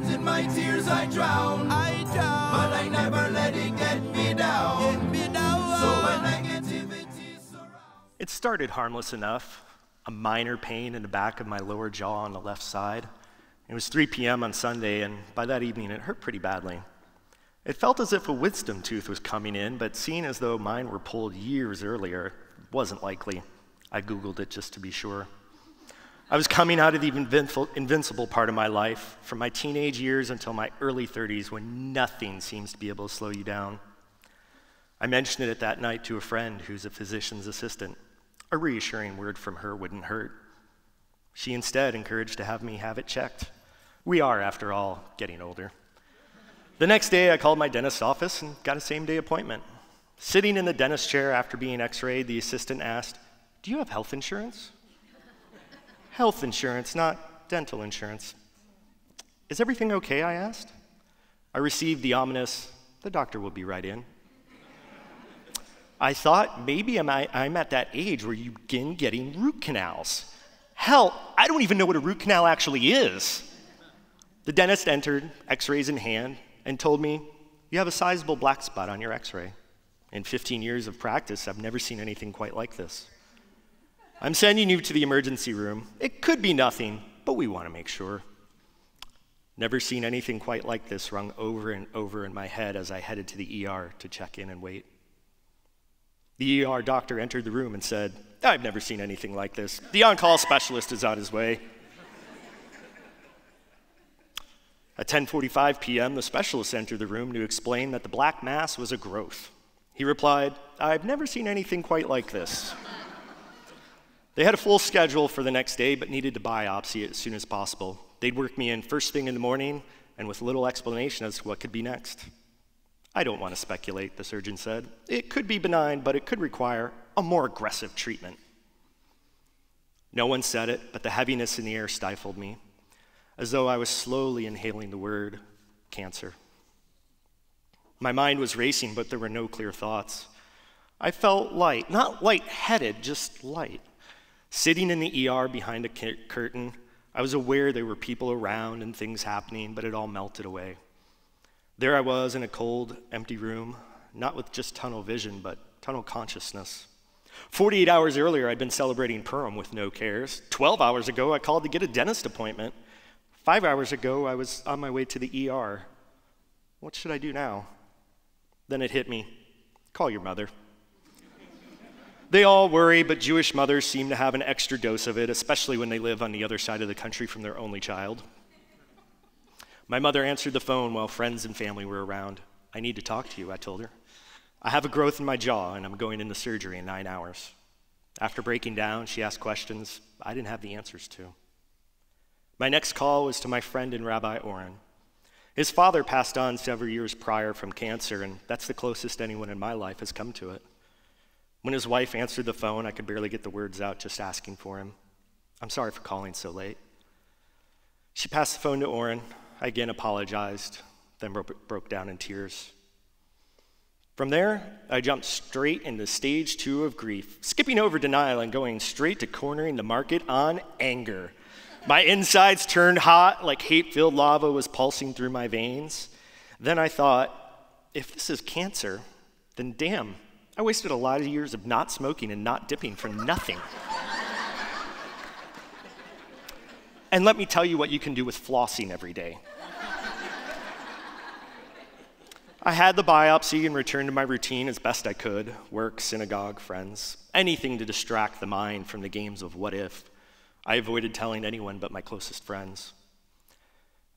Sometimes in my tears I drown, but I never let it get me down. So when negativity surrounds. It started harmless enough, a minor pain in the back of my lower jaw on the left side. It was 3 p.m. on Sunday, and by that evening it hurt pretty badly. It felt as if a wisdom tooth was coming in, but seeing as though mine were pulled years earlier, it wasn't likely. I Googled it just to be sure. I was coming out of the invincible part of my life, from my teenage years until my early 30s, when nothing seems to be able to slow you down. I mentioned it that night to a friend who's a physician's assistant. A reassuring word from her wouldn't hurt. She instead encouraged to have me have it checked. We are, after all, getting older. The next day, I called my dentist's office and got a same-day appointment. Sitting in the dentist chair after being x-rayed, the assistant asked, "Do you have health insurance?" Health insurance, not dental insurance. "Is everything okay?" I asked. I received the ominous, "The doctor will be right in." I thought maybe I'm at that age where you begin getting root canals. Hell, I don't even know what a root canal actually is. The dentist entered, x-rays in hand, and told me, "You have a sizable black spot on your x-ray. In 15 years of practice, I've never seen anything quite like this. I'm sending you to the emergency room. It could be nothing, but we want to make sure." Never seen anything quite like this rung over and over in my head as I headed to the ER to check in and wait. The ER doctor entered the room and said, "I've never seen anything like this. The on-call specialist is on his way." At 10:45 p.m., the specialist entered the room to explain that the black mass was a growth. He replied, "I've never seen anything quite like this." They had a full schedule for the next day, but needed to biopsy it as soon as possible. They'd work me in first thing in the morning, and with little explanation as to what could be next. "I don't want to speculate," the surgeon said. "It could be benign, but it could require a more aggressive treatment." No one said it, but the heaviness in the air stifled me, as though I was slowly inhaling the word cancer. My mind was racing, but there were no clear thoughts. I felt light, not light-headed, just light. Sitting in the ER behind a curtain, I was aware there were people around and things happening, but it all melted away. There I was in a cold, empty room, not with just tunnel vision, but tunnel consciousness. 48 hours earlier, I'd been celebrating Purim with no cares. 12 hours ago, I called to get a dentist appointment. 5 hours ago, I was on my way to the ER. What should I do now? Then it hit me. Call your mother. They all worry, but Jewish mothers seem to have an extra dose of it, especially when they live on the other side of the country from their only child. My mother answered the phone while friends and family were around. "I need to talk to you," I told her. "I have a growth in my jaw, and I'm going into surgery in 9 hours. After breaking down, she asked questions I didn't have the answers to. My next call was to my friend and Rabbi Oren. His father passed on several years prior from cancer, and that's the closest anyone in my life has come to it. When his wife answered the phone, I could barely get the words out just asking for him. "I'm sorry for calling so late." She passed the phone to Oren. I again apologized, then broke down in tears. From there, I jumped straight into stage 2 of grief, skipping over denial and going straight to cornering the market on anger. My insides turned hot, like hate-filled lava was pulsing through my veins. Then I thought, if this is cancer, then damn, I wasted a lot of years of not smoking and not dipping for nothing. And let me tell you what you can do with flossing every day. I had the biopsy and returned to my routine as best I could. Work, synagogue, friends, anything to distract the mind from the games of what if. I avoided telling anyone but my closest friends.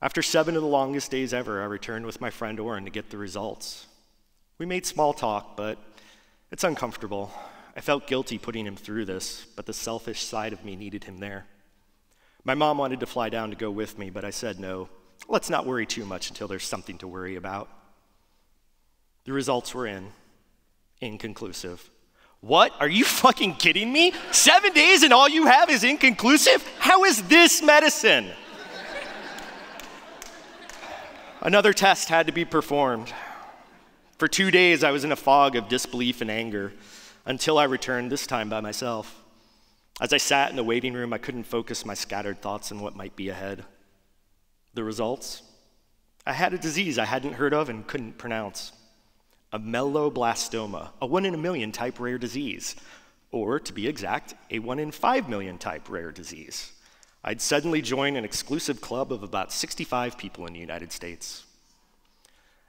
After 7 of the longest days ever, I returned with my friend Oren to get the results. We made small talk, but it's uncomfortable. I felt guilty putting him through this, but the selfish side of me needed him there. My mom wanted to fly down to go with me, but I said no. Let's not worry too much until there's something to worry about. The results were in. Inconclusive. What? Are you fucking kidding me? 7 days and all you have is inconclusive? How is this medicine? Another test had to be performed. For 2 days, I was in a fog of disbelief and anger until I returned, this time by myself. As I sat in the waiting room, I couldn't focus my scattered thoughts on what might be ahead. The results? I had a disease I hadn't heard of and couldn't pronounce. A melloblastoma, a 1 in a million type rare disease, or to be exact, a 1 in 5 million type rare disease. I'd suddenly joined an exclusive club of about 65 people in the United States.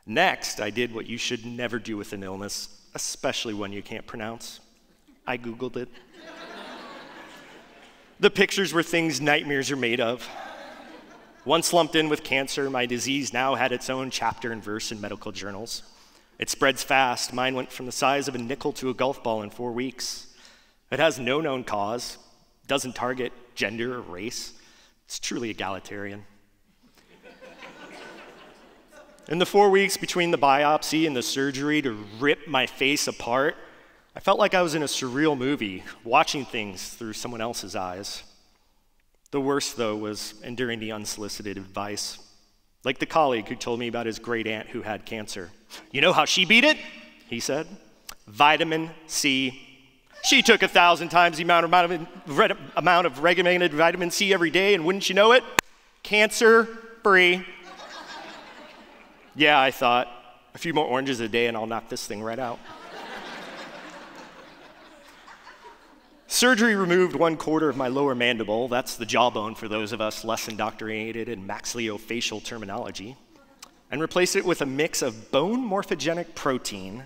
Next, I did what you should never do with an illness, especially one you can't pronounce. I Googled it. The pictures were things nightmares are made of. Once lumped in with cancer, my disease now had its own chapter and verse in medical journals. It spreads fast. Mine went from the size of a nickel to a golf ball in 4 weeks. It has no known cause, doesn't target gender or race. It's truly egalitarian. In the 4 weeks between the biopsy and the surgery to rip my face apart, I felt like I was in a surreal movie, watching things through someone else's eyes. The worst, though, was enduring the unsolicited advice. Like the colleague who told me about his great aunt who had cancer. You know how she beat it? He said. Vitamin C. She took 1,000 times the amount of regulated vitamin C every day, and wouldn't you know it? Cancer-free. Yeah, I thought, a few more oranges a day and I'll knock this thing right out. Surgery removed 1/4 of my lower mandible, that's the jawbone for those of us less indoctrinated in maxillofacial terminology, and replaced it with a mix of bone morphogenic protein,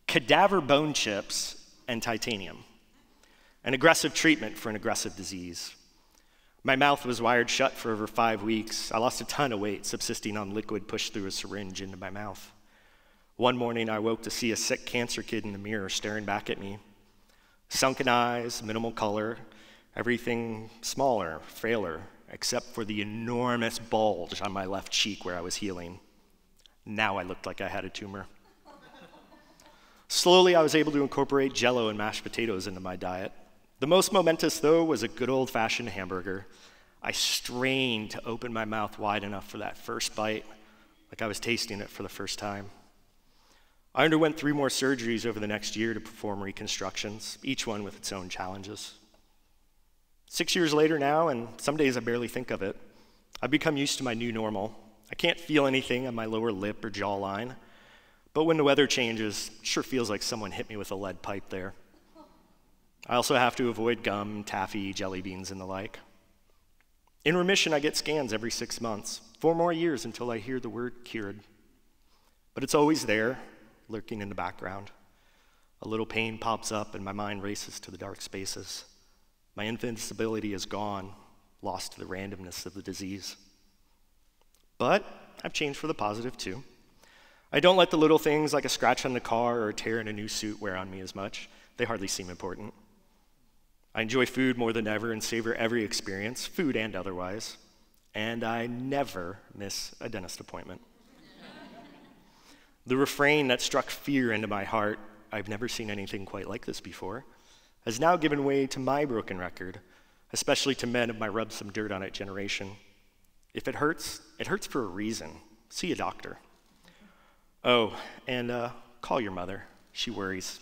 cadaver bone chips, and titanium. An aggressive treatment for an aggressive disease. My mouth was wired shut for over 5 weeks. I lost a ton of weight, subsisting on liquid pushed through a syringe into my mouth. One morning, I woke to see a sick cancer kid in the mirror staring back at me. Sunken eyes, minimal color, everything smaller, frailer, except for the enormous bulge on my left cheek where I was healing. Now I looked like I had a tumor. Slowly, I was able to incorporate Jell-O and mashed potatoes into my diet. The most momentous, though, was a good old-fashioned hamburger. I strained to open my mouth wide enough for that first bite, like I was tasting it for the first time. I underwent 3 more surgeries over the next year to perform reconstructions, each one with its own challenges. 6 years later now, and some days I barely think of it, I've become used to my new normal. I can't feel anything on my lower lip or jawline, but when the weather changes, it sure feels like someone hit me with a lead pipe there. I also have to avoid gum, taffy, jelly beans, and the like. In remission, I get scans every 6 months, 4 more years until I hear the word cured. But it's always there, lurking in the background. A little pain pops up and my mind races to the dark spaces. My invincibility is gone, lost to the randomness of the disease. But I've changed for the positive too. I don't let the little things like a scratch on the car or a tear in a new suit wear on me as much. They hardly seem important. I enjoy food more than ever and savor every experience, food and otherwise. And I never miss a dentist appointment. The refrain that struck fear into my heart, I've never seen anything quite like this before, has now given way to my broken record, especially to men of my rub some dirt on it generation. If it hurts for a reason. See a doctor. Oh, and call your mother. She worries.